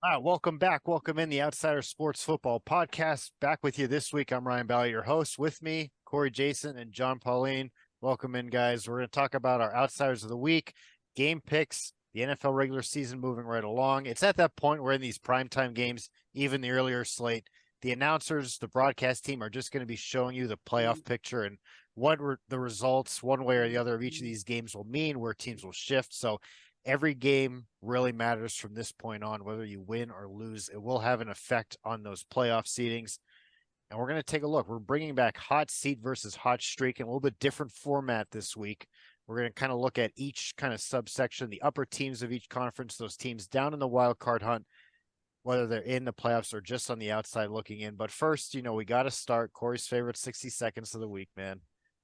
Welcome back. Welcome in the Outsider Sports Football Podcast. Back with you this week. I'm Ryan Bally, your host. With me, Corey Jason and John Pauline. Welcome in, guys. We're going to talk about our Outsiders of the Week, game picks, the NFL regular season moving right along. It's at that point where in these primetime games, even the earlier slate, the announcers, the broadcast team are just going to be showing you the playoff picture and what the results, one way or the other, of each of these games will mean, where teams will shift. So every game really matters from this point on, whether you win or lose. It will have an effect on those playoff seedings. And we're going to take a look. We're bringing back hot seat versus hot streak in a little bit different format this week. We're going to kind of look at each kind of subsection, the upper teams of each conference, those teams down in the wild card hunt, whether they're in the playoffs or just on the outside looking in. But first, we got to start Corey's favorite 60 seconds of the week, man.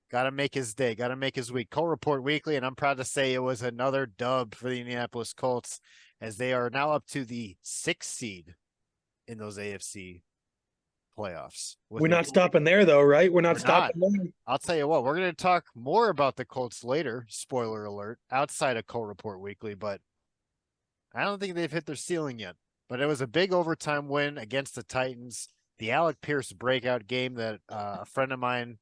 Got to make his day. Got to make his week. Cole Report Weekly, and I'm proud to say it was another dub for the Indianapolis Colts, as they are now up to the 6th seed in those AFC playoffs. We're not stopping there, though, right? We're not We're stopping not. there. I'll tell you what, we're going to talk more about the Colts later, spoiler alert, outside of Cole Report Weekly, but I don't think they've hit their ceiling yet. But it was a big overtime win against the Titans. The Alec Pierce breakout game that a friend of mine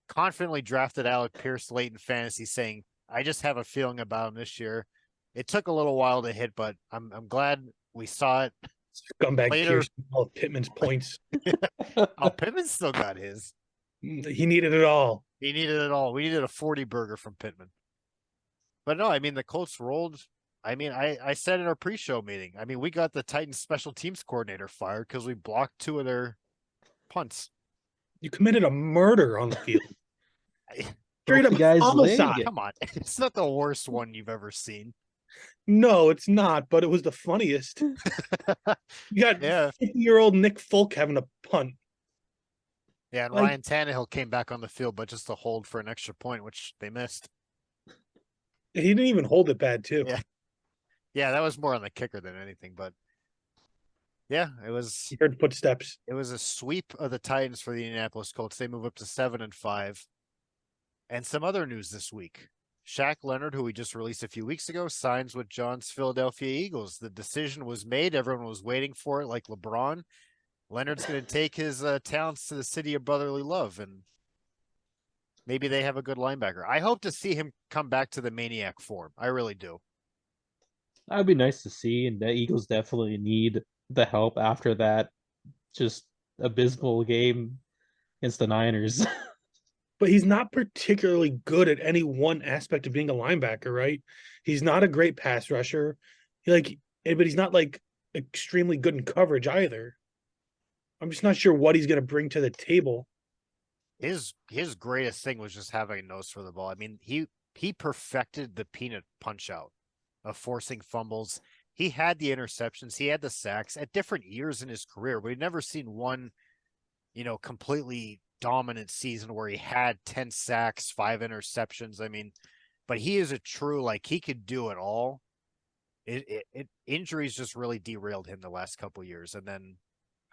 confidently drafted Alec Pierce late in fantasy, saying, I just have a feeling about him this year. It took a little while to hit, but I'm glad we saw it. Scumbag Later. Pierce, all Pittman's points. Oh, Pittman still got his. He needed it all. He needed it all. We needed a 40 burger from Pittman. But no, I mean, the Colts rolled. I mean, I said in our pre-show meeting, I mean, we got the Titans special teams coordinator fired because we blocked 2 of their punts. You committed a murder on the field. Straight Broke up the guy's homicide. leg. Come on. It's not the worst one you've ever seen. No, it's not, but it was the funniest. You got Yeah. 50-year-old Nick Folk having a punt. Yeah, and Like- Ryan Tannehill came back on the field, but just to hold for an extra point, which they missed. He didn't even hold it bad, too. Yeah. Yeah, that was more on the kicker than anything, but yeah, He heard footsteps. it was a sweep of the Titans for the Indianapolis Colts. They move up to 7-5. And some other news this week. Shaq Leonard, who we just released a few weeks ago, signs with John's Philadelphia Eagles. The decision was made. Everyone was waiting for it, like LeBron. Leonard's going to take his talents to the city of brotherly love, and maybe they have a good linebacker. I hope to see him come back to the maniac form. I really do. That would be nice to see, and the Eagles definitely need the help after that just abysmal game against the Niners. But he's not particularly good at any one aspect of being a linebacker, right? He's not a great pass rusher. But he's not like extremely good in coverage either. I'm just not sure what he's going to bring to the table. His greatest thing was just having a nose for the ball. I mean, he perfected the peanut punch out of forcing fumbles. He had the interceptions. He had the sacks at different years in his career. We've never seen one, completely dominant season where he had 10 sacks, 5 interceptions. I mean, but he is a true, he could do it all. Injuries just really derailed him the last couple of years. And then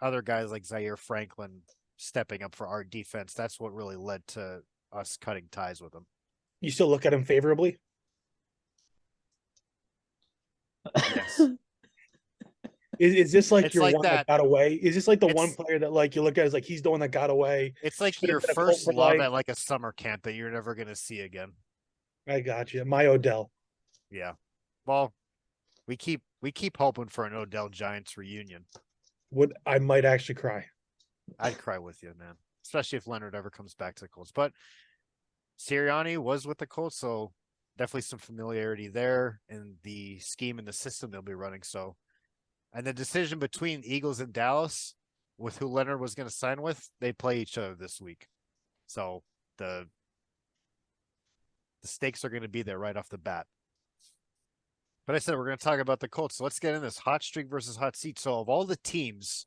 other guys like Zaire Franklin stepping up for our defense. That's what really led to us cutting ties with him. You still look at him favorably? Yes. Is this like It's your like one that that. got away? Is this like the It's- one player that you look at as he's the one that got away? It's like Should've your been a first Colt for love life. at a summer camp that you're never going to see again. I got you. My Odell. Yeah. Well, we keep hoping for an Odell Giants reunion. I might actually cry. I'd cry with you, man. Especially if Leonard ever comes back to the Colts. But Sirianni was with the Colts, so definitely some familiarity there in the scheme and the system they'll be running. So, and the decision between Eagles and Dallas with who Leonard was going to sign with, they play each other this week. So the stakes are going to be there right off the bat. But I said we're going to talk about the Colts. So let's get in this hot streak versus hot seat. So of all the teams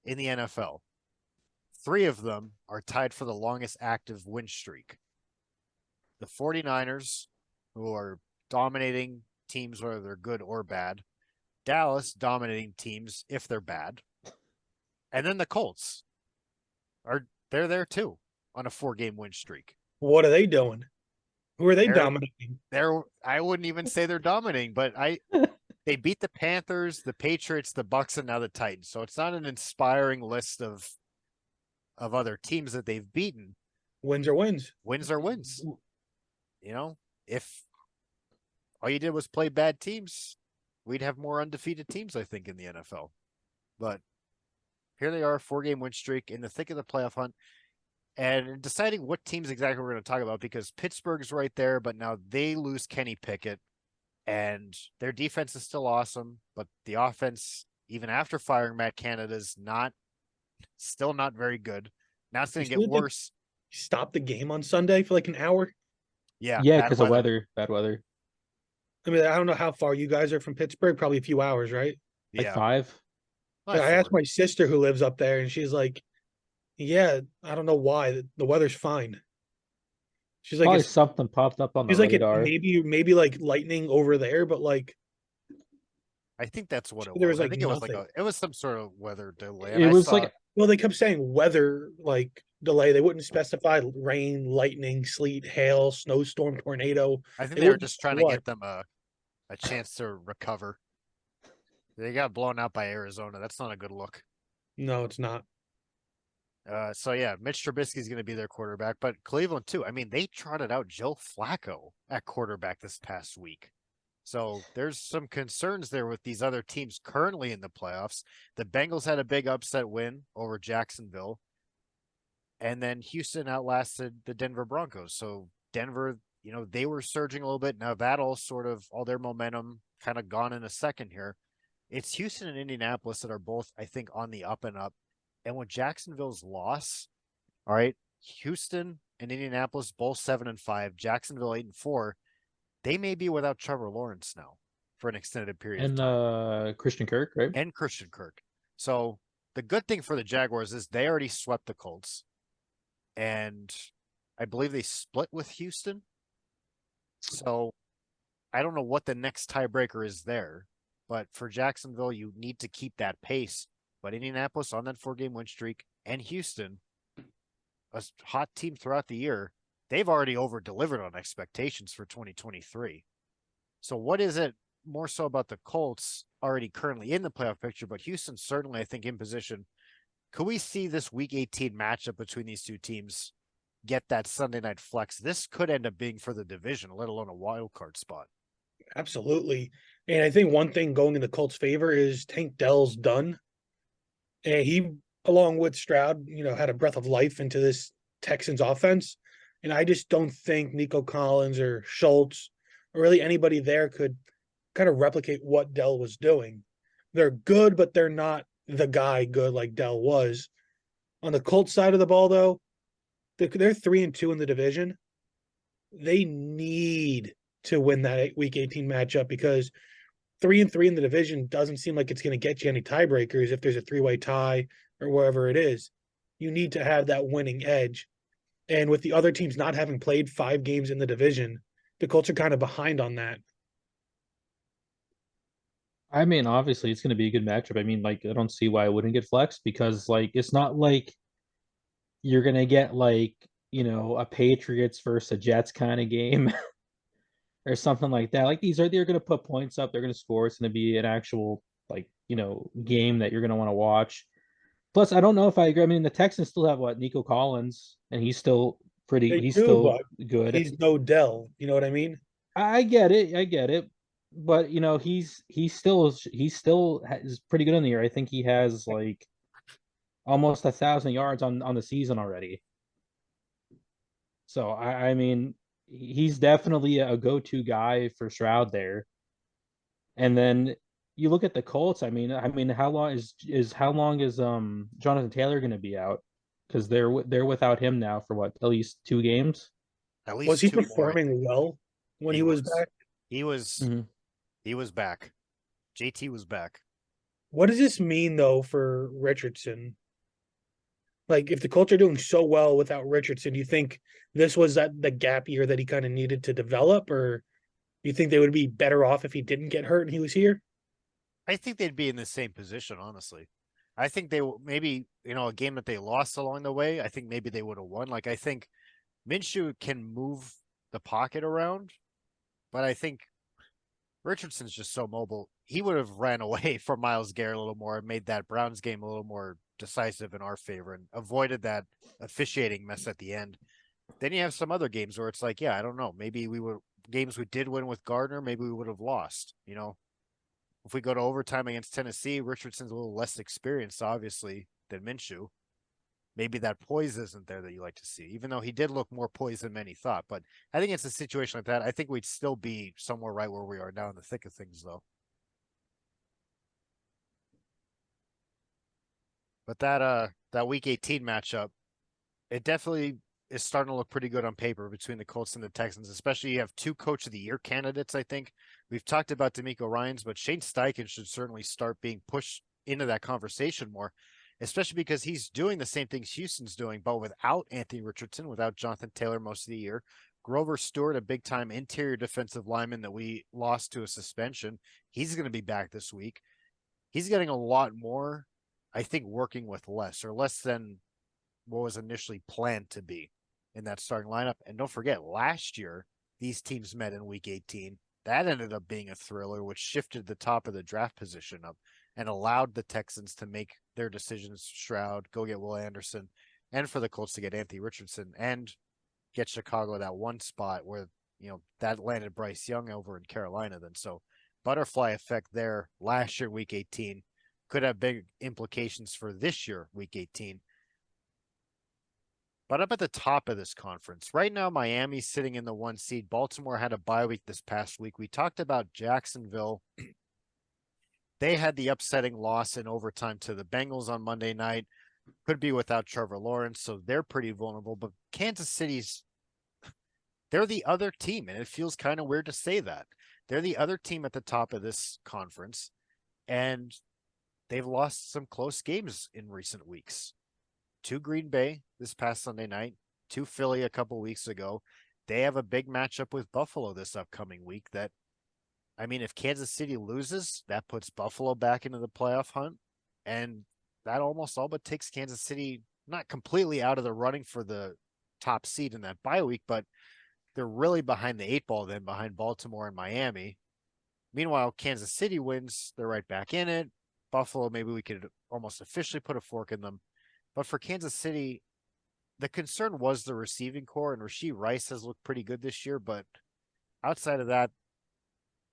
in the NFL, 3 of them are tied for the longest active win streak. The 49ers, who are dominating teams, whether they're good or bad. Dallas, dominating teams if they're bad. And then the Colts they're there too on a 4-game win streak. What are they doing? Who are they They're- dominating? I wouldn't even say they're dominating, but they beat the Panthers, the Patriots, the Bucks, and now the Titans. So it's not an inspiring list of other teams that they've beaten. Wins are wins. Wins are wins. You know, if all you did was play bad teams, we'd have more undefeated teams, I think, in the NFL. But here they are, 4-game win streak in the thick of the playoff hunt. And deciding what teams exactly we're going to talk about, because Pittsburgh's right there, but now they lose Kenny Pickett, and their defense is still awesome, but the offense, even after firing Matt Canada, is still not very good. Now it's going to get worse. Stop the game on Sunday for like an hour. Yeah, because of weather, bad weather. I mean, I don't know how far you guys are from Pittsburgh. Probably a few hours, right? Like Yeah, 5. I asked my sister who lives up there, and she's like, "Yeah, I don't know why the weather's fine." She's like, Probably something popped up on the she's like, radar. maybe like lightning over there, but like, I think that's what it there was. was I like think it was nothing. it was some sort of weather delay. It was like Well, they kept saying weather like delay. They wouldn't specify rain, lightning, sleet, hail, snowstorm, tornado. I think They they were wouldn't just say trying to what. get them a chance to recover. They got blown out by Arizona. That's not a good look. No, it's not. So yeah, Mitch Trubisky is going to be their quarterback, but Cleveland too. I mean, they trotted out Joe Flacco at quarterback this past week. So there's some concerns there with these other teams currently in the playoffs. The Bengals had a big upset win over Jacksonville, and then Houston outlasted the Denver Broncos. So Denver, they were surging a little bit. Now that all their momentum kind of gone in a second here. It's Houston and Indianapolis that are both, I think, on the up and up. And with Jacksonville's loss, all right, Houston and Indianapolis both 7-5, Jacksonville 8-4. They may be without Trevor Lawrence now for an extended period of time. And Christian Kirk, right? And Christian Kirk. So the good thing for the Jaguars is they already swept the Colts. And I believe they split with Houston. So I don't know what the next tiebreaker is there. But for Jacksonville, you need to keep that pace. But Indianapolis on that 4-game win streak, and Houston, a hot team throughout the year, they've already over-delivered on expectations for 2023. So what is it more so about the Colts already currently in the playoff picture, but Houston certainly, I think, in position? Could we see this Week 18 matchup between these two teams get that Sunday night flex? This could end up being for the division, let alone a wild card spot. Absolutely. And I think one thing going in the Colts' favor is Tank Dell's done. And he, along with Stroud, had a breath of life into this Texans offense. And I just don't think Nico Collins or Schultz or really anybody there could kind of replicate what Dell was doing. They're good, but they're not the guy good like Dell was. On the Colts side of the ball, though, they're 3-2 in the division. They need to win that Week 18 matchup because 3-3 in the division doesn't seem like it's going to get you any tiebreakers if there's a 3-way tie or wherever it is. You need to have that winning edge. And with the other teams not having played 5 games in the division, the Colts are kind of behind on that. I mean, obviously, it's going to be a good matchup. I mean, like, I don't see why it wouldn't get flexed because, like, it's not like you're going to get, like, a Patriots versus a Jets kind of game or something like that. Like, they're going to put points up, they're going to score. It's going to be an actual, like, game that you're going to want to watch. Plus, I don't know if I agree. I mean, the Texans still have Nico Collins, and he's still But good. he's no Dell. You know what I mean? I get it. But he's still is pretty good in the year. I think he has like almost 1,000 yards on the season already. So I mean, he's definitely a go-to guy for Stroud there. And then you look at the Colts. I mean, how long is Jonathan Taylor going to be out? Because they're without him now for what, at least 2 games. At Was least he 2 more, I performing think. well when he was back? He was. Mhm. He was back. JT was back. What does this mean though for Richardson? Like, if the Colts are doing so well without Richardson, do you think this was the gap year that he kind of needed to develop, or do you think they would be better off if he didn't get hurt and he was here? I think they'd be in the same position, honestly. I think they maybe, a game that they lost along the way, I think maybe they would have won. Like, I think Minshew can move the pocket around, but I think Richardson's just so mobile. He would have ran away from Myles Garrett a little more and made that Browns game a little more decisive in our favor and avoided that officiating mess at the end. Then you have some other games where it's like, yeah, I don't know. Maybe we would games we did win with Gardner, maybe we would have lost. If we go to overtime against Tennessee, Richardson's a little less experienced, obviously, than Minshew. Maybe that poise isn't there that you like to see, even though he did look more poised than many thought. But I think it's a situation like that. I think we'd still be somewhere right where we are now in the thick of things, though. But that week 18 matchup, it definitely is starting to look pretty good on paper between the Colts and the Texans, especially you have two coach of the year candidates, I think. We've talked about D'Amico Ryans, but Shane Steichen should certainly start being pushed into that conversation more, especially because he's doing the same things Houston's doing, but without Anthony Richardson, without Jonathan Taylor most of the year. Grover Stewart, a big time interior defensive lineman that we lost to a suspension. He's going to be back this week. He's getting a lot more, I think, working with less or less than what was initially planned to be in that starting lineup. And don't forget, last year, these teams met in week 18. That ended up being a thriller, which shifted the top of the draft position up and allowed the Texans to make their decisions. Stroud, go get Will Anderson, and for the Colts to get Anthony Richardson and get Chicago that one spot where, that landed Bryce Young over in Carolina then. So butterfly effect there last year, week 18, could have big implications for this year, week 18. But up at the top of this conference, right now, Miami's sitting in the 1 seed. Baltimore had a bye week this past week. We talked about Jacksonville. They had the upsetting loss in overtime to the Bengals on Monday night. Could be without Trevor Lawrence, so they're pretty vulnerable. But Kansas City's, they're the other team, and it feels kind of weird to say that. They're the other team at the top of this conference, and they've lost some close games in recent weeks. To Green Bay this past Sunday night, to Philly a couple weeks ago. They have a big matchup with Buffalo this upcoming week that, if Kansas City loses, that puts Buffalo back into the playoff hunt. And that almost all but takes Kansas City not completely out of the running for the top seed in that bye week, but they're really behind the 8 ball then, behind Baltimore and Miami. Meanwhile, Kansas City wins, they're right back in it. Buffalo, maybe we could almost officially put a fork in them. But for Kansas City, the concern was the receiving core, and Rashee Rice has looked pretty good this year. But outside of that,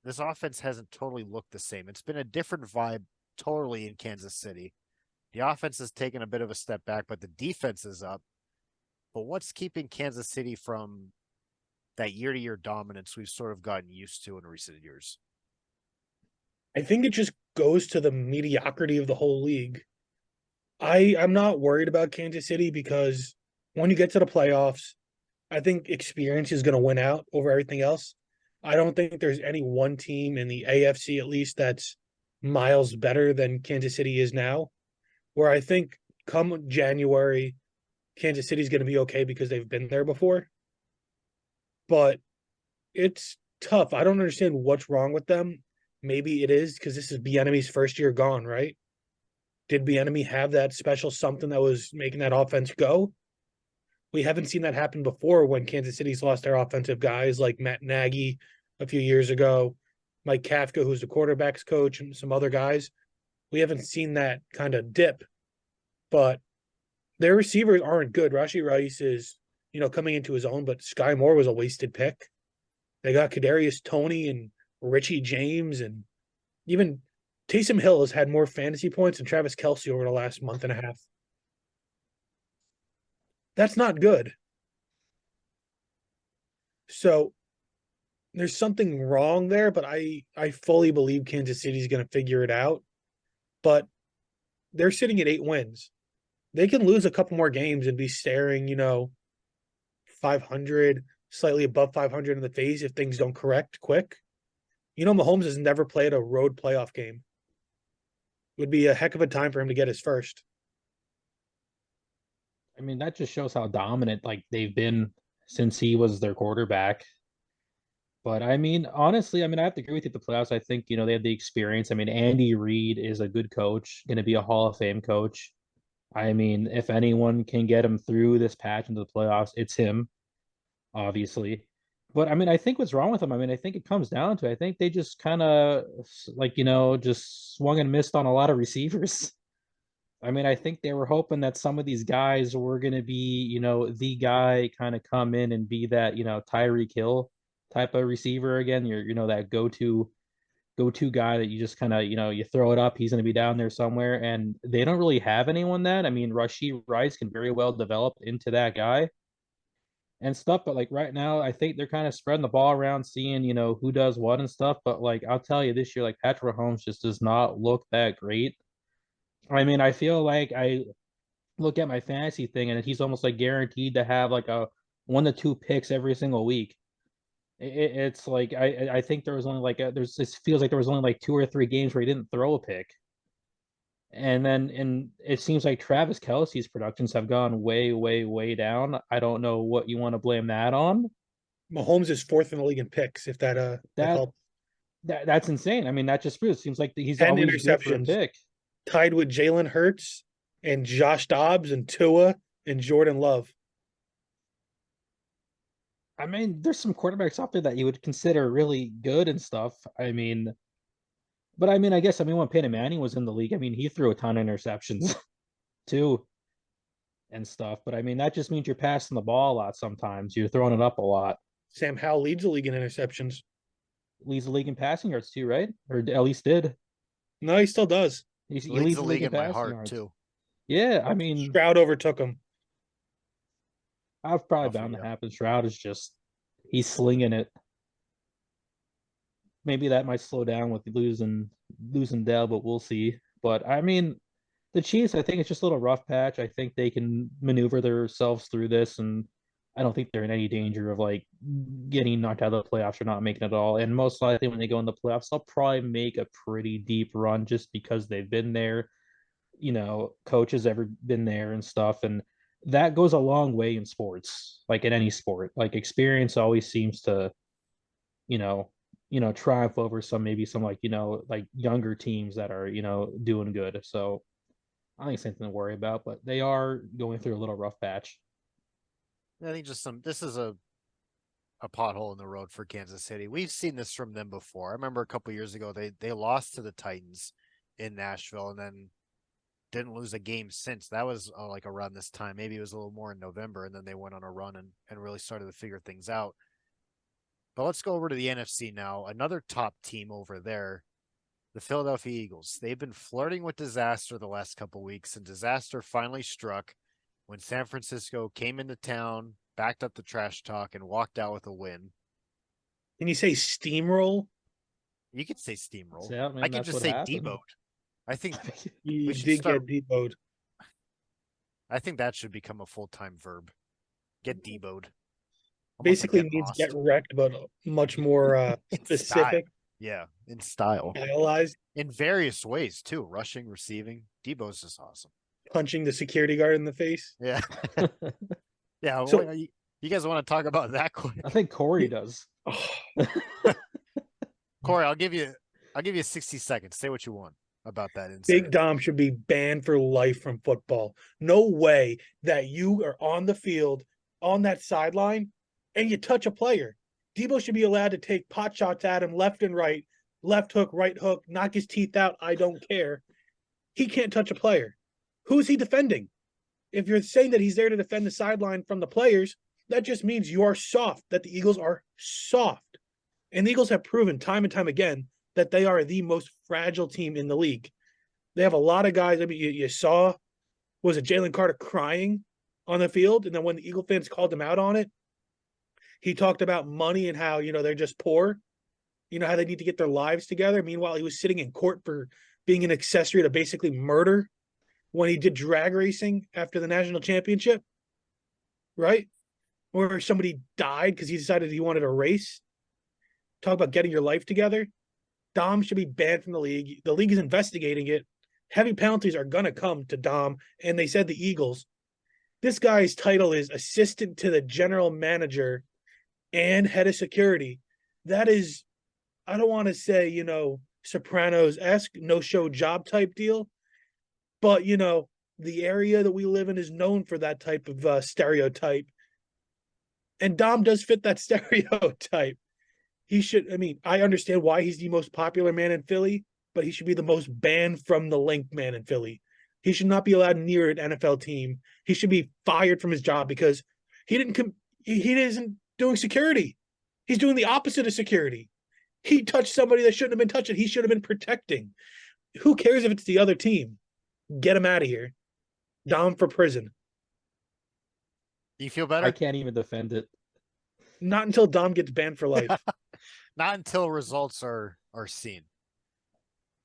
this offense hasn't totally looked the same. It's been a different vibe totally in Kansas City. The offense has taken a bit of a step back, but the defense is up. But what's keeping Kansas City from that year-to-year dominance we've sort of gotten used to in recent years? I think it just goes to the mediocrity of the whole league. I'm not worried about Kansas City because when you get to the playoffs, I think experience is going to win out over everything else. I don't think there's any one team in the AFC, at least, that's miles better than Kansas City is now. Where I think come January, Kansas City is going to be okay because they've been there before. But it's tough. I don't understand what's wrong with them. Maybe it is because this is Bieniemy's first year gone, right? Did Bieniemy have that special something that was making that offense go? We haven't seen that happen before when Kansas City's lost their offensive guys like Matt Nagy a few years ago, Mike Kafka, who's the quarterback's coach, and some other guys. We haven't seen that kind of dip, but their receivers aren't good. Rashee Rice is, coming into his own, but Sky Moore was a wasted pick. They got Kadarius Toney and Richie James, and even Taysom Hill has had more fantasy points than Travis Kelce over the last month and a half. That's not good. So there's something wrong there, but I fully believe Kansas City is going to figure it out. But they're sitting at 8 wins. They can lose a couple more games and be staring, 500, slightly above 500 in the face if things don't correct quick. Mahomes has never played a road playoff game. It would be a heck of a time for him to get his first. That just shows how dominant they've been since he was their quarterback. But honestly, I have to agree with you. The playoffs, I think, they have the experience. Andy Reid is a good coach, going to be a Hall of Fame coach. If anyone can get him through this patch into the playoffs, it's him, obviously. But I mean, I think what's wrong with them, I mean, I think it comes down to, I think they just kind of like, just swung and missed on a lot of receivers. I mean, I think they were hoping that some of these guys were going to be, the guy kind of come in and be that, Tyreek Hill type of receiver again. You're, that go-to guy that you just kind of, you throw it up, he's going to be down there somewhere. And they don't really have anyone that. I mean, Rashee Rice can very well develop into that guy and stuff. But like right now, I think they're kind of spreading the ball around, seeing, who does what and stuff. But like, I'll tell you this year, like Patrick Mahomes just does not look that great. I mean, I feel like I look at my fantasy thing and he's almost like guaranteed to have like a 1 to 2 picks every single week. It's like I think there was only like it feels like there was only like 2 or 3 games where he didn't throw a pick. And it seems like Travis Kelce's productions have gone way, way, way down. I don't know what you want to blame that on. Mahomes is fourth in the league in picks. If that That helps. that's insane. I mean, that just proves it seems like he's 10 always due for a interceptions, pick. tied with Jalen Hurts and Josh Dobbs and Tua and Jordan Love. I mean, there's some quarterbacks out there that you would consider really good and stuff. I mean, but I mean, I guess when Peyton Manning was in the league, I mean, he threw a ton of interceptions too and stuff. But I mean, that just means you're passing the ball a lot sometimes. You're throwing it up a lot. Sam Howell leads the league in interceptions. Leads the league in passing yards too, right? Or at least did. No, he still does. He Leads leads the the league league in in my passing heart yards. too. Yeah, I mean, Stroud overtook him. I've probably Buffy, bound to yeah. happen. Stroud is just he's slinging it. Maybe that might slow down with losing Dell, but we'll see. But I mean, the Chiefs, I think it's just a little rough patch. I think they can maneuver themselves through this, and I don't think they're in any danger of like getting knocked out of the playoffs or not making it at all. And most likely, when they go in the playoffs, they'll probably make a pretty deep run just because they've been there. Coach has ever been there and stuff, and that goes a long way in sports, like in any sport. Like experience always seems to, you know, triumph over some like like younger teams that are doing good. So I think it's something to worry about, but they are going through a little rough patch. I think this is a pothole in the road for Kansas City. We've seen this from them before. I remember a couple years ago they lost to the Titans in Nashville and then didn't lose a game since. That was like around this time. Maybe it was a little more in November, and then they went on a run and really started to figure things out. But let's go over to the NFC now. Another top team over there, the Philadelphia Eagles. They've been flirting with disaster the last couple weeks, and disaster finally struck when San Francisco came into town, backed up the trash talk, and walked out with a win. Can you say steamroll? You could say steamroll. Yeah, man, I could that's just what say happened. demoed. I think You we should did start. get demoed. I think that should become a full-time verb. Get demoed. Almost like Basically get means lost. get wrecked, but much more In specific, style. Yeah, in style. stylized. In various ways too. Rushing, receiving. Debo's just awesome. Punching the security guard in the face. Yeah. Yeah. So- Well, you guys want to talk about that quick? I think Corey does. Oh, Corey, I'll give you 60 seconds. Say what you want about that incident. Big Dom should be banned for life from football. No way that you are on the field on that sideline and you touch a player. Debo should be allowed to take pot shots at him left and right, left hook, right hook, knock his teeth out. I don't care. He can't touch a player. Who's he defending? If you're saying that he's there to defend the sideline from the players, that just means you are soft, that the Eagles are soft. And the Eagles have proven time and time again that they are the most fragile team in the league. They have a lot of guys. I mean, you saw, was it Jalen Carter crying on the field? And then when the Eagle fans called him out on it, he talked about money and how, they're just poor, how they need to get their lives together. Meanwhile, he was sitting in court for being an accessory to basically murder when he did drag racing after the national championship, right? Or somebody died because he decided he wanted a race. Talk about getting your life together. Dom should be banned from the league. The league is investigating it. Heavy penalties are going to come to Dom. And they said the Eagles. This guy's title is assistant to the general manager and head of security. That is, I don't want to say, Sopranos-esque, no-show job type deal. But, the area that we live in is known for that type of stereotype. And Dom does fit that stereotype. He should, I mean, I understand why he's the most popular man in Philly, but he should be the most banned from the link man in Philly. He should not be allowed near an NFL team. He should be fired from his job because he isn't doing security. He's doing the opposite of security. He touched somebody that shouldn't have been touching. He should have been protecting. Who cares if it's the other team? Get him out of here. Dom for prison. Do you feel I better? can't even defend it. Not until Dom gets banned for life. Not until results are seen.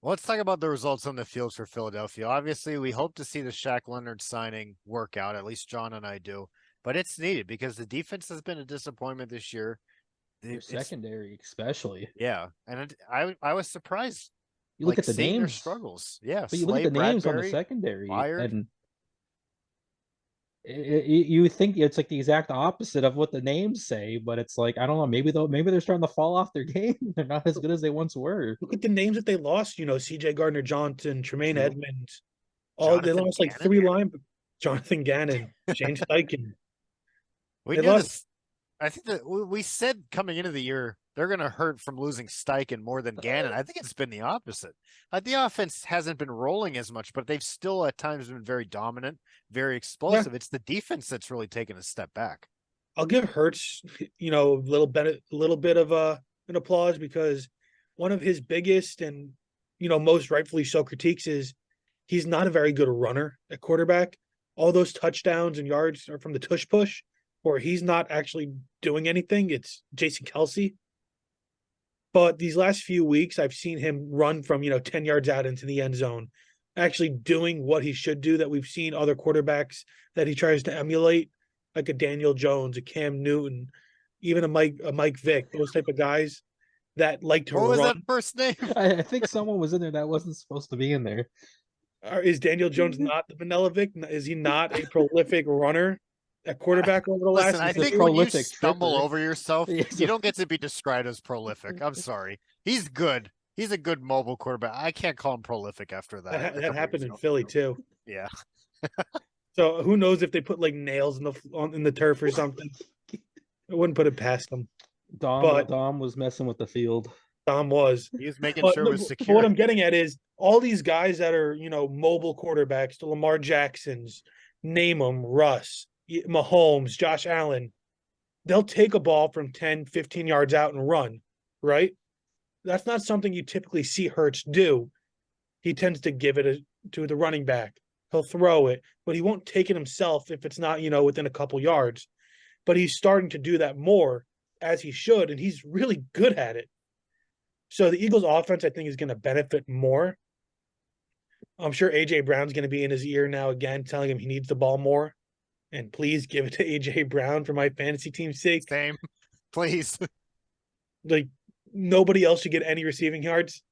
Well, let's talk about the results on the field for Philadelphia. Obviously, we hope to see the Shaq Leonard signing work out. At least John and I do. But it's needed because the defense has been a disappointment this year. Their secondary, especially. Yeah, and I was surprised. You look at the seeing their names, struggles. Yeah, but you look at the names on the secondary, Wired. and you think it's like the exact opposite of what the names say. But it's like, I don't know. Maybe they're starting to fall off their game. They're not as good as they once were. Look at the names that they lost. You know, C.J. Gardner-Johnson, Tremaine Edmonds. They lost like Gannon? 3 line. Jonathan Gannon, Shane Steichen. We knew this. I think that we said coming into the year they're going to hurt from losing Steichen more than Gannon. I think it's been the opposite. The offense hasn't been rolling as much, but they've still at times been very dominant, very explosive. Yeah. It's the defense that's really taken a step back. I'll give Hurts, you know, a little bit of an applause because one of his biggest and, you know, most rightfully so critiques is he's not a very good runner at quarterback. All those touchdowns and yards are from the tush push, or he's not actually doing anything. It's Jason Kelce. But these last few weeks, I've seen him run from, 10 yards out into the end zone, actually doing what he should do that we've seen other quarterbacks that he tries to emulate, like a Daniel Jones, a Cam Newton, even a Mike Vick, those type of guys that like to run. What was that first name? I think someone was in there that wasn't supposed to be in there. Is Daniel Jones not the vanilla Vic? Is he not a prolific runner at quarterback over the last? I think when you stumble over yourself, you don't get to be described as prolific. I'm sorry. He's good. He's a good mobile quarterback. I can't call him prolific after that. That happened in Philly too. Yeah. So who knows if they put like nails in the turf or something? I wouldn't put it past them. Dom was messing with the field. Dom was. He was making sure it was secure. What I'm getting at is all these guys that are, mobile quarterbacks, the Lamar Jacksons, name them, Russ, Mahomes, Josh Allen, they'll take a ball from 10, 15 yards out and run, right? That's not something you typically see Hurts do. He tends to give it to the running back. He'll throw it, but he won't take it himself if it's not, within a couple yards. But he's starting to do that more, as he should, and he's really good at it. So the Eagles' offense, I think, is going to benefit more. I'm sure A.J. Brown's going to be in his ear now again, telling him he needs the ball more. And please give it to A.J. Brown for my fantasy team's sake. Same. Please. Like, nobody else should get any receiving yards.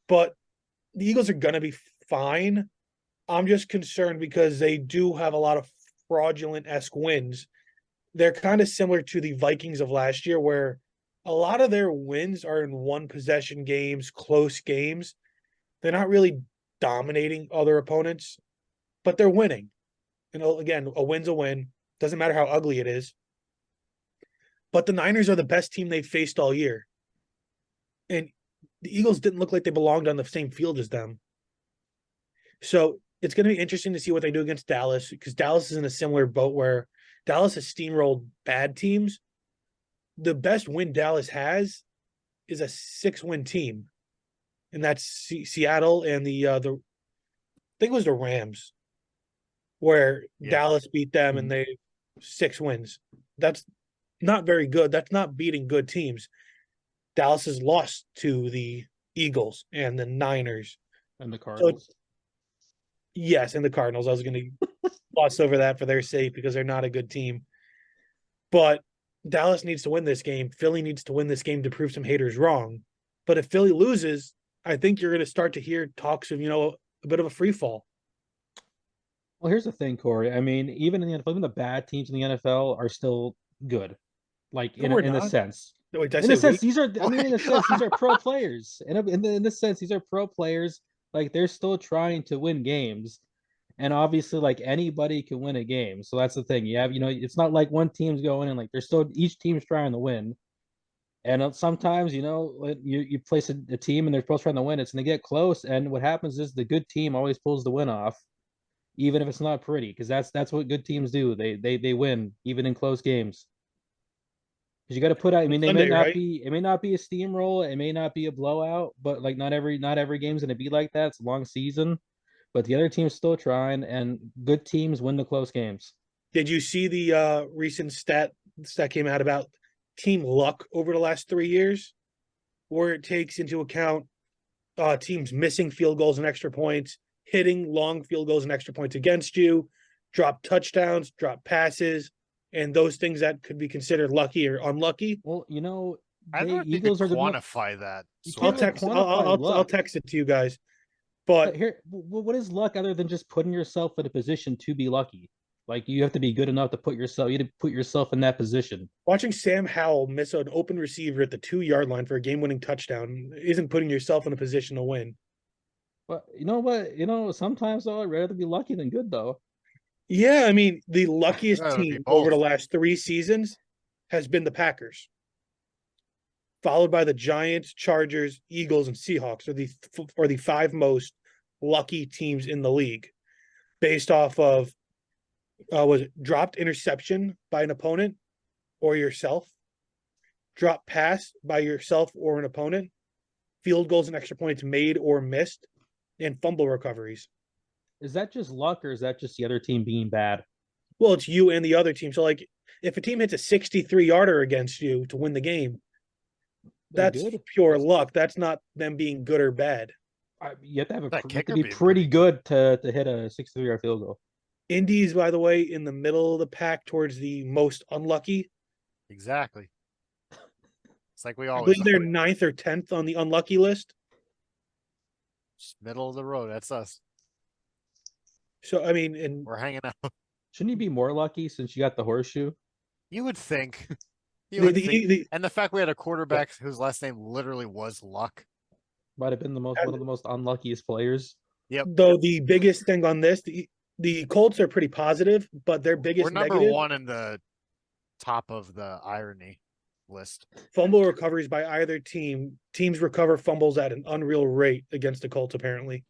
But the Eagles are going to be fine. I'm just concerned because they do have a lot of fraudulent-esque wins. They're kind of similar to the Vikings of last year, where a lot of their wins are in one-possession games, close games. They're not really dominating other opponents, but they're winning. Again, a win's a win. Doesn't matter how ugly it is. But the Niners are the best team they've faced all year. And the Eagles didn't look like they belonged on the same field as them. So it's going to be interesting to see what they do against Dallas, because Dallas is in a similar boat where Dallas has steamrolled bad teams. The best win Dallas has is a 6-win team, and that's Seattle and the I think it was the Rams, where Dallas beat them and they 6 wins. That's not very good. That's not beating good teams. Dallas has lost to the Eagles and the Niners and the Cardinals. Yes, and the Cardinals. I was going to gloss over that for their sake because they're not a good team. But Dallas needs to win this game. Philly needs to win this game to prove some haters wrong. But if Philly loses, I think you're going to start to hear talks of, a bit of a free fall. Well, here's the thing, Corey. I mean, even in the NFL, even the bad teams in the NFL are still good. Like in a sense. Wait, in a sense, these are. I mean, in a sense, these are pro players. In the sense, these are pro players. Like they're still trying to win games, And obviously, like anybody can win a game. So that's the thing. You have, it's not like one team's going in, like they're still each team's trying to win. And sometimes, you place a team and they're supposed to try to win. It's going to get close. And what happens is the good team always pulls the win off, even if it's not pretty, because that's what good teams do. They win even in close games. Because you got to put out. I mean, they may Sunday, not right? be. It may not be a steamroll. It may not be a blowout. But like not every game's going to be like that. It's a long season. But the other team's still trying, and good teams win the close games. Did you see the recent stat that came out about team luck over the last 3 years, where it takes into account teams missing field goals and extra points, hitting long field goals and extra points against you, drop touchdowns, drop passes, and those things that could be considered lucky or unlucky? Well, I the don't know if you could Eagles are the quantify that. You Sort can't of. really quantify I'll luck. text it to you guys. But But here, what is luck other than just putting yourself in a position to be lucky? Like you have to be good enough to you have to put yourself in that position. watching Sam Howell miss an open receiver at the 2 yard line for a game winning touchdown isn't putting yourself in a position to win. But you know what? Sometimes though, I'd rather be lucky than good though. Yeah, I mean, the luckiest That would be team over the both. last 3 seasons has been the Packers, followed by the Giants, Chargers, Eagles, and Seahawks are the five most lucky teams in the league, based off of was it dropped interception by an opponent or yourself, drop pass by yourself or an opponent, field goals and extra points made or missed, and fumble recoveries. Is that just luck, or is that just the other team being bad? Well, it's you and the other team. So, like, if a team hits a 63-yarder against you to win the game, They're that's good. pure luck. That's not them being good or bad. You have to have That you have to kicker be being pretty pretty good to hit a 63-yard field goal. Indy's, by the way, in the middle of the pack towards the most unlucky. Exactly. It's like we I always believe they're are. ninth or 10th on the unlucky list. Just middle of the road. That's us. So, I mean, and We're hanging out. Shouldn't you be more lucky since you got the horseshoe? You would think. You the, would the, think. the, And the fact we had a quarterback whose last name literally was Luck. Might have been one of the most unluckiest players. Yep. though the biggest thing on this, the Colts are pretty positive, but their We're biggest number negative, one in the top of the irony list. fumble recoveries by either team. Teams recover fumbles at an unreal rate against the Colts, apparently.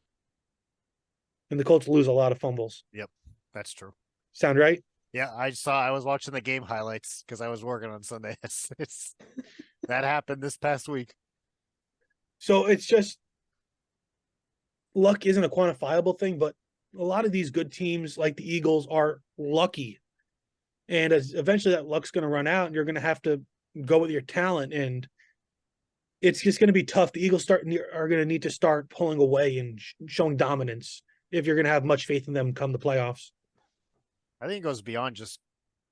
And the Colts lose a lot of fumbles. Yep. That's true. Sound right? Yeah, I was watching the game highlights because I was working on Sunday. That happened this past week. So it's just luck isn't a quantifiable thing, but a lot of these good teams like the Eagles are lucky. And as eventually that luck's going to run out and you're going to have to go with your talent. And it's just going to be tough. The Eagles are going to need to start pulling away and showing dominance if you're going to have much faith in them come the playoffs. I think it goes beyond just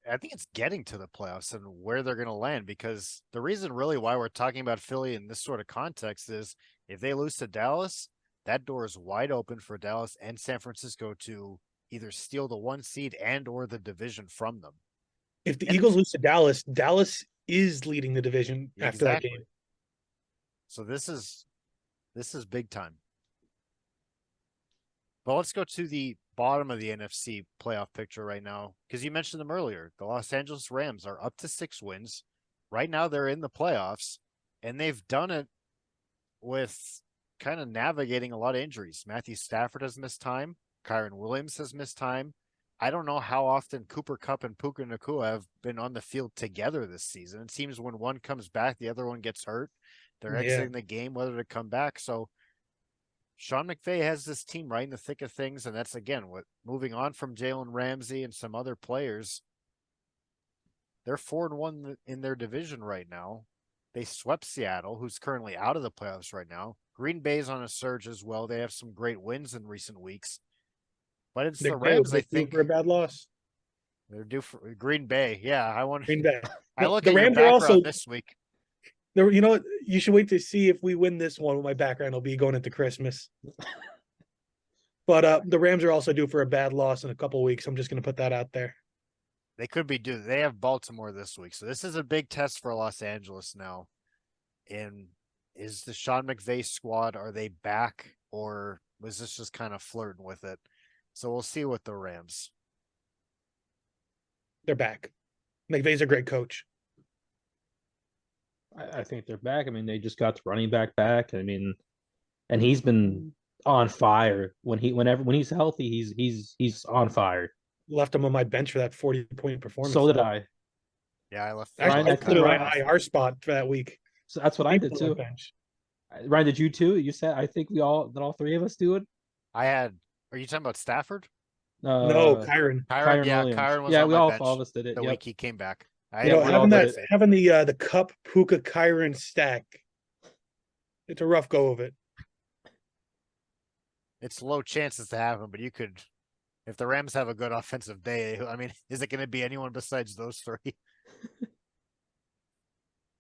I think it's getting to the playoffs and where they're going to land, because the reason really why we're talking about Philly in this sort of context is if they lose to Dallas, that door is wide open for Dallas and San Francisco to either steal the 1 seed and or the division from them. If the And Eagles lose to Dallas, Dallas is leading the division after that game. So this is big time. But let's go to the bottom of the NFC playoff picture right now, because you mentioned them earlier. The Los Angeles Rams are up to 6 wins. Right now they're in the playoffs, and they've done it with kind of navigating a lot of injuries. Matthew Stafford has missed time. Kyron Williams has missed time. I don't know how often Cooper Kupp and Puka Nacua have been on the field together this season. It seems when one comes back, the other one gets hurt. They're exiting the game, whether to come back. So Sean McVay has this team right in the thick of things, and that's again what moving on from Jalen Ramsey and some other players. They're 4-1 in their division right now. They swept Seattle, who's currently out of the playoffs right now. Green Bay's on a surge as well. They have some great wins in recent weeks. But it's the Rams, I think. For a bad loss. They're due for Green Bay. Yeah, I want Green Bay. I look The at your Rams are background also this week. you know what? You should wait to see if we win this one. What my background will be going into Christmas. But the Rams are also due for a bad loss in a couple weeks. I'm just going to put that out there. They could be due. They have Baltimore this week. So this is a big test for Los Angeles now. And is the Sean McVay squad, are they back, or was this just kind of flirting with it? So we'll see with the Rams. They're back. McVay's a great coach. I think they're back. I mean, they just got the running back back. I mean, and he's been on fire when he's healthy. He's on fire. Left him on my bench for that 40-point performance. So did I. Yeah, I left. Actually, Ryan, I I put him think- on my IR spot for that week. So that's what I did People on too. my bench. Ryan, did you too? You said I think all three of us do it. I had. Are you talking about Stafford? No, Kyron. Kyron, yeah, Williams. Kyron was Yeah, on we my all bench all of us did it. the Yep. week he came back. I You know, had we all having did that it. having the Cup Puka Kyron stack, it's a rough go of it. It's low chances to have him, but you could, if the Rams have a good offensive day. I mean, is it going to be anyone besides those three? I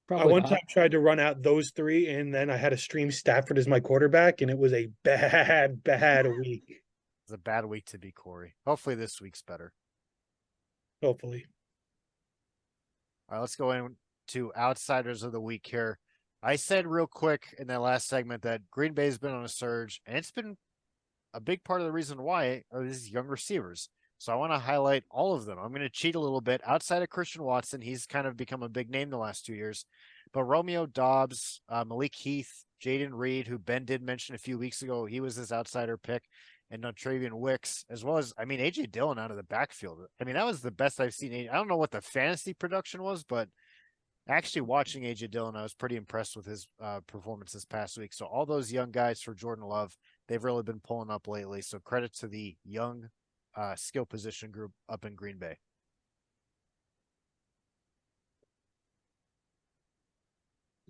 Probably one not. time tried to run out those three, and then I had to stream Stafford as my quarterback, and it was a bad week. It's a bad week to be Corey. Hopefully this week's better. Hopefully, All right, let's go into outsiders of the week here. I said real quick in that last segment that Green Bay's been on a surge, and it's been a big part of the reason why are these young receivers. So I want to highlight all of them. I'm going to cheat a little bit. Outside of Christian Watson, he's kind of become a big name the last 2 years. But Romeo Dobbs, Malik Heath, Jaden Reed, who Ben did mention a few weeks ago, he was his outsider pick, and Travian Wicks, as well as, I mean, A.J. Dillon out of the backfield. I mean, that was the best I've seen. I don't know what the fantasy production was, but actually watching A.J. Dillon, I was pretty impressed with his performance this past week. So all those young guys for Jordan Love, they've really been pulling up lately. So credit to the young skill position group up in Green Bay.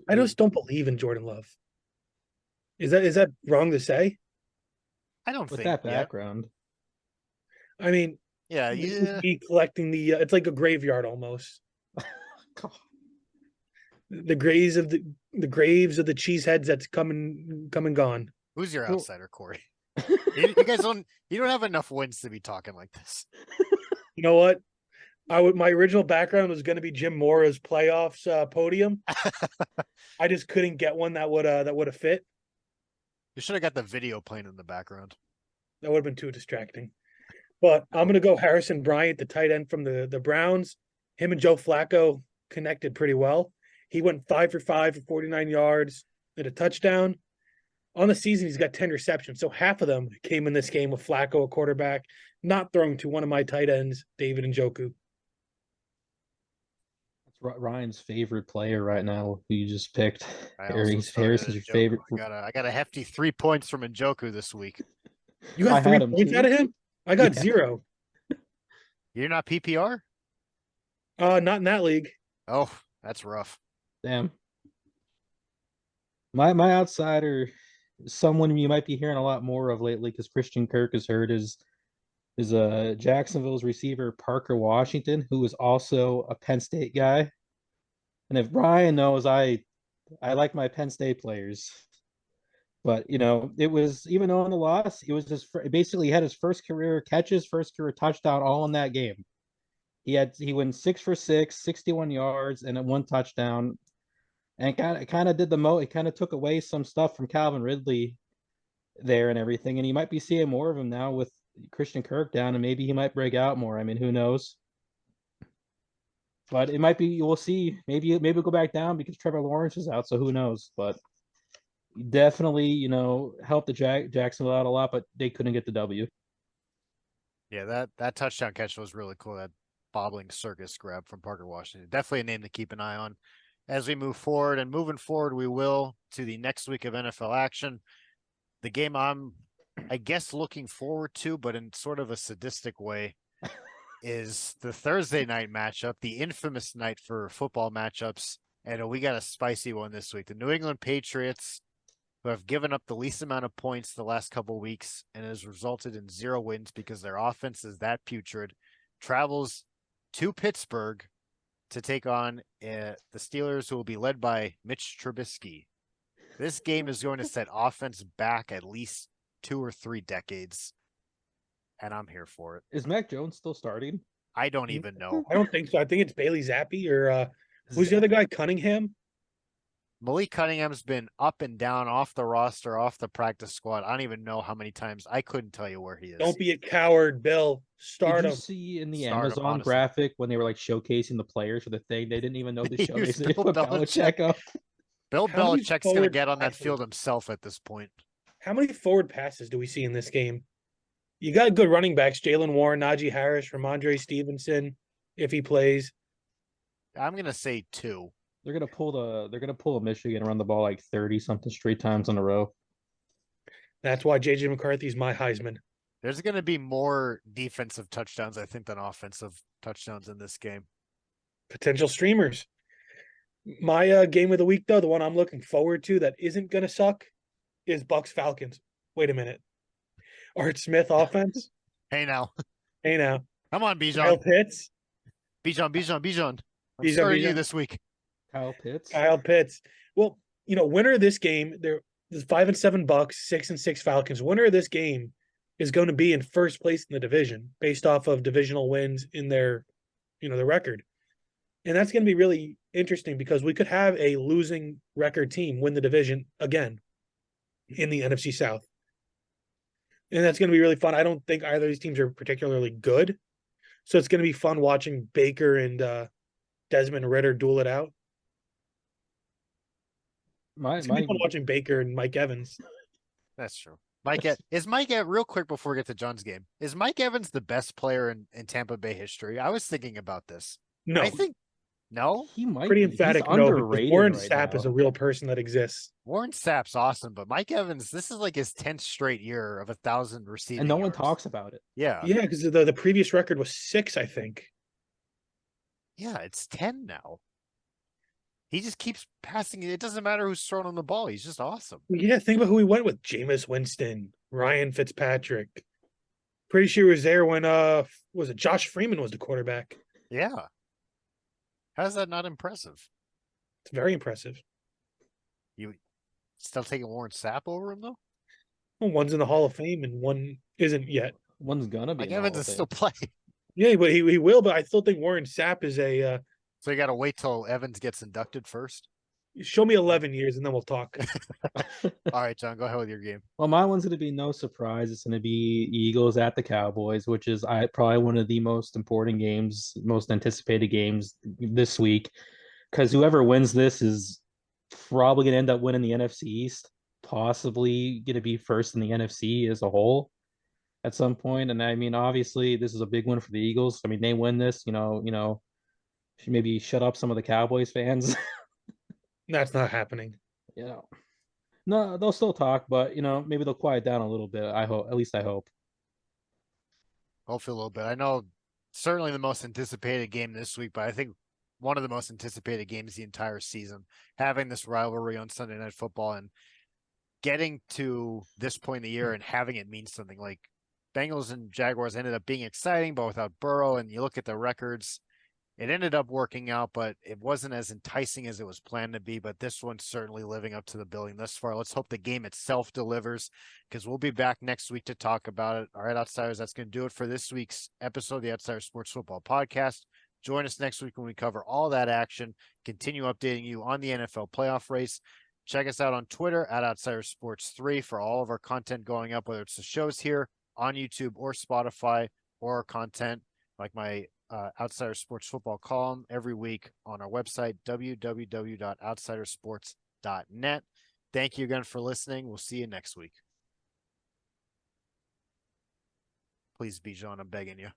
I just don't believe in Jordan Love. Is that wrong to say? I don't With think that yet. background. I mean, Yeah, this yeah. is me collecting the. It's like a graveyard almost. The graves of the cheeseheads that's come and gone. Who's your Well- outsider, Corey? You guys don't. You don't have enough wins to be talking like this. You know what? My original background was going to be Jim Mora's playoffs podium. I just couldn't get one that would have fit. You should have got the video playing in the background. That would have been too distracting. But I'm going to go Harrison Bryant, the tight end from the Browns. Him and Joe Flacco connected pretty well. He went 5 for 5 for 49 yards and a touchdown. On the season, he's got 10 receptions. So half of them came in this game with Flacco, a quarterback, not throwing to one of my tight ends, David Njoku. That's Ryan's favorite player right now, who you just picked. I also started Harrison's your Njoku. favorite. I got a hefty 3 points from Njoku this week. You got I 3 had him points too. out of him? I got Yeah. 0. You're not PPR? Not in that league. Oh, that's rough. Damn. My outsider, someone you might be hearing a lot more of lately because Christian Kirk is hurt, is Jacksonville's receiver Parker Washington, who is also a Penn State guy. And if Brian knows, I like my Penn State players. But it was, even though in the loss, it was just basically he had his first career catches, first career touchdown, all in that game. He went 6 for 6, 61 yards, and 1 touchdown. And kind of did it kind of took away some stuff from Calvin Ridley there and everything. And you might be seeing more of him now with Christian Kirk down, and maybe he might break out more. I mean, who knows? But it might be, we'll see. Maybe we'll go back down because Trevor Lawrence is out, so who knows? But definitely, helped the Jacksonville out a lot, but they couldn't get the W. Yeah, that touchdown catch was really cool. That bobbling circus grab from Parker Washington. Definitely a name to keep an eye on as we move forward. And moving forward, we will to the next week of NFL action. The game I'm, I guess, looking forward to, but in sort of a sadistic way, is the Thursday night matchup, the infamous night for football matchups. And we got a spicy one this week. The New England Patriots, who have given up the least amount of points the last couple of weeks and has resulted in 0 wins because their offense is that putrid, travels to Pittsburgh to take on the Steelers, who will be led by Mitch Trubisky. This game is going to set offense back at least 2 or 3 decades, and I'm here for it. Is Mac Jones still starting? I don't even know. I don't think so. I think it's Bailey Zappi or who's the other guy? Cunningham. Malik Cunningham's been up and down, off the roster, off the practice squad. I don't even know how many times. I couldn't tell you where he is. Don't be a coward, Bill. Start Did you him. see in the Start him, Amazon honestly. graphic when they were like showcasing the players for the thing? They didn't even know to They show. used They Bill put Belichick. Belichick up. Bill How many Belichick's going to forward get on that passes? field himself at this point. How many forward passes do we see in this game? You got good running backs: Jalen Warren, Najee Harris, Ramondre Stevenson, if he plays. I'm going to say 2. They're gonna pull a Michigan and run the ball like 30 something straight times in a row. That's why JJ McCarthy's my Heisman. There's going to be more defensive touchdowns, I think, than offensive touchdowns in this game. Potential streamers. My game of the week, though, the one I'm looking forward to that isn't going to suck, is Bucks Falcons. Wait a minute. Art Smith offense? Hey, now. Hey, now. Come on, Kyle Bijan. Pitts? Bijan. I'm Bijan, starting you Bijan. this week. Kyle Pitts. Kyle Pitts. Well, winner of this game, there's 5-7 Bucks, 6-6 Falcons. Winner of this game is going to be in first place in the division based off of divisional wins in their record. And that's going to be really interesting because we could have a losing record team win the division again in the NFC South. And that's going to be really fun. I don't think either of these teams are particularly good. So it's going to be fun watching Baker and Desmond Ritter duel it out. It's going to be fun watching Baker and Mike Evans. That's true. Real quick before we get to John's game, is Mike Evans the best player in Tampa Bay history? I was thinking about this. No. I think no. He might Pretty be. emphatic He's no. underrated Warren right Sapp now. is a real person that exists. Warren Sapp's awesome, but Mike Evans, this is like his 10th straight year of 1,000 receiving and no one yards. talks about it. Yeah. Yeah, because the previous record was 6, I think. Yeah, it's 10 now. He just keeps passing it. It doesn't matter who's throwing him the ball. He's just awesome. Yeah, think about who we went with. Jameis Winston, Ryan Fitzpatrick. Pretty sure he was there when was it Josh Freeman was the quarterback. Yeah. How's that not impressive? It's very impressive. You still taking Warren Sapp over him though? Well, one's in the Hall of Fame and one isn't yet. One's gonna be. Mike Evans is still playing. Yeah, but he will. But I still think Warren Sapp is a. So you got to wait till Evans gets inducted first. Show me 11 years and then we'll talk. All right, John, go ahead with your game. Well, my one's going to be no surprise. It's going to be Eagles at the Cowboys, which is probably one of the most important games, most anticipated games this week, because whoever wins this is probably going to end up winning the NFC East, possibly going to be first in the NFC as a whole at some point. And I mean, obviously, this is a big win for the Eagles. I mean, they win this, should maybe shut up some of the Cowboys fans. That's not happening. No, they'll still talk, but maybe they'll quiet down a little bit. I hope, at least I hope. Hopefully a little bit. I know certainly the most anticipated game this week, but I think one of the most anticipated games the entire season, having this rivalry on Sunday Night Football and getting to this point in the year and having it mean something. Like Bengals and Jaguars ended up being exciting, but without Burrow, and you look at the records, it ended up working out, but it wasn't as enticing as it was planned to be. But this one's certainly living up to the billing thus far. Let's hope the game itself delivers, because we'll be back next week to talk about it. All right, Outsiders, that's going to do it for this week's episode of the Outsider Sports Football Podcast. Join us next week when we cover all that action, continue updating you on the NFL playoff race. Check us out on Twitter at Outsider Sports 3 for all of our content going up, whether it's the shows here on YouTube or Spotify, or our content like my Outsider Sports Football column every week on our website, www.outsidersports.net. Thank you again for listening. We'll see you next week. Please, Bijan, I'm begging you.